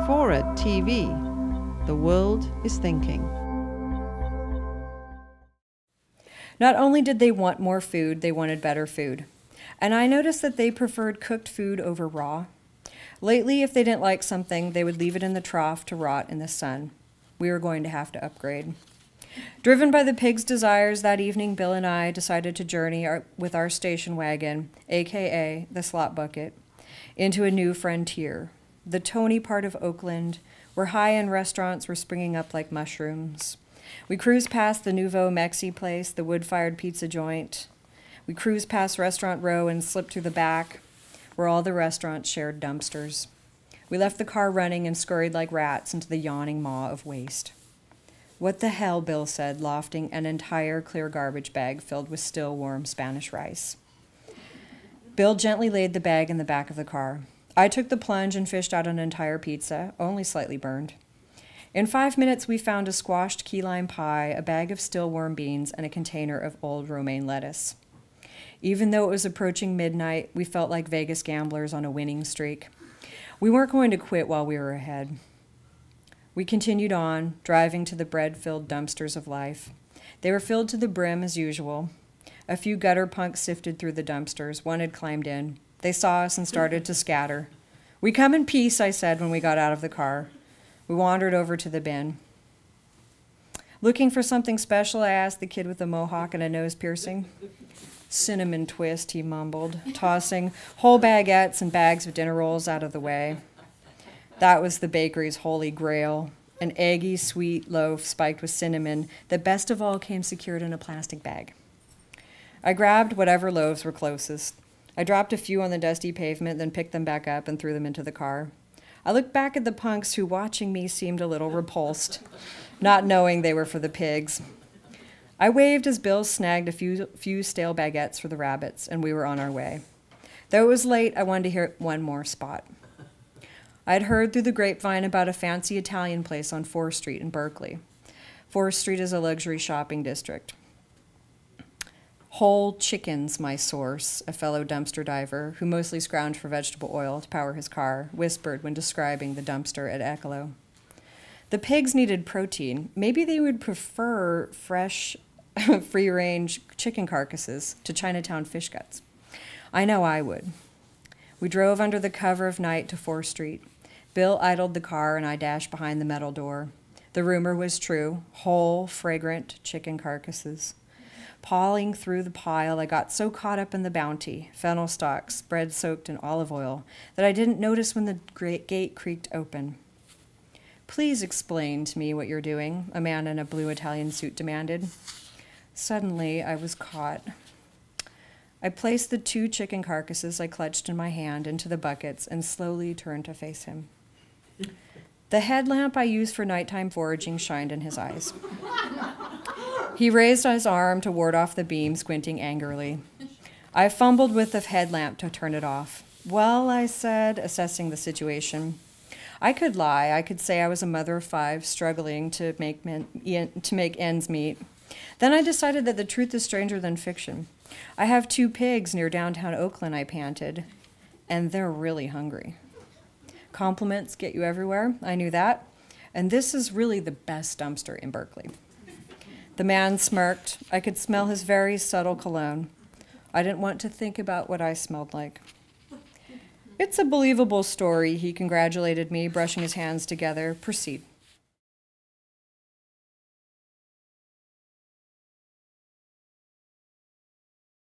FORA.tv. The world is thinking. Not only did they want more food, they wanted better food. And I noticed that they preferred cooked food over raw. Lately, if they didn't like something, they would leave it in the trough to rot in the sun. We were going to have to upgrade. Driven by the pigs' desires, that evening, Bill and I decided to journey with our station wagon, aka the slot bucket, into a new frontier, the Tony part of Oakland, where high-end restaurants were springing up like mushrooms. We cruised past the Nouveau Mexi place, the wood-fired pizza joint. We cruised past Restaurant Row and slipped through the back, where all the restaurants shared dumpsters. We left the car running and scurried like rats into the yawning maw of waste. "What the hell," Bill said, lofting an entire clear garbage bag filled with still warm Spanish rice. Bill gently laid the bag in the back of the car. I took the plunge and fished out an entire pizza, only slightly burned. In 5 minutes, we found a squashed key lime pie, a bag of still warm beans, and a container of old romaine lettuce. Even though it was approaching midnight, we felt like Vegas gamblers on a winning streak. We weren't going to quit while we were ahead. We continued on, driving to the bread-filled dumpsters of life. They were filled to the brim as usual. A few gutter punks sifted through the dumpsters. One had climbed in. They saw us and started to scatter. "We come in peace," I said when we got out of the car. We wandered over to the bin. "Looking for something special?" I asked the kid with the mohawk and a nose piercing. "Cinnamon twist," he mumbled, tossing whole baguettes and bags of dinner rolls out of the way. That was the bakery's holy grail, an eggy, sweet loaf spiked with cinnamon that best of all came secured in a plastic bag. I grabbed whatever loaves were closest. I dropped a few on the dusty pavement, then picked them back up and threw them into the car. I looked back at the punks who, watching me, seemed a little repulsed, not knowing they were for the pigs. I waved as Bill snagged a few stale baguettes for the rabbits, and we were on our way. Though it was late, I wanted to hear one more spot. I had heard through the grapevine about a fancy Italian place on 4th Street in Berkeley. 4th Street is a luxury shopping district. "Whole chickens, my source," a fellow dumpster diver, who mostly scrounged for vegetable oil to power his car, whispered when describing the dumpster at Ekelo. The pigs needed protein. Maybe they would prefer fresh, free-range chicken carcasses to Chinatown fish guts. I know I would. We drove under the cover of night to 4th Street. Bill idled the car, and I dashed behind the metal door. The rumor was true. Whole, fragrant chicken carcasses. Pawing through the pile, I got so caught up in the bounty, fennel stalks, bread soaked in olive oil, that I didn't notice when the gate creaked open. "Please explain to me what you're doing," a man in a blue Italian suit demanded. Suddenly, I was caught. I placed the 2 chicken carcasses I clutched in my hand into the buckets and slowly turned to face him. The headlamp I used for nighttime foraging shined in his eyes. He raised his arm to ward off the beam, squinting angrily. I fumbled with the headlamp to turn it off. "Well," I said, assessing the situation. I could lie. I could say I was a mother of 5, struggling to make ends meet. Then I decided that the truth is stranger than fiction. "I have 2 pigs near downtown Oakland," I panted, "and they're really hungry." Compliments get you everywhere. I knew that. And this is really the best dumpster in Berkeley. The man smirked. I could smell his very subtle cologne. I didn't want to think about what I smelled like. "It's a believable story," he congratulated me, brushing his hands together. "Proceed."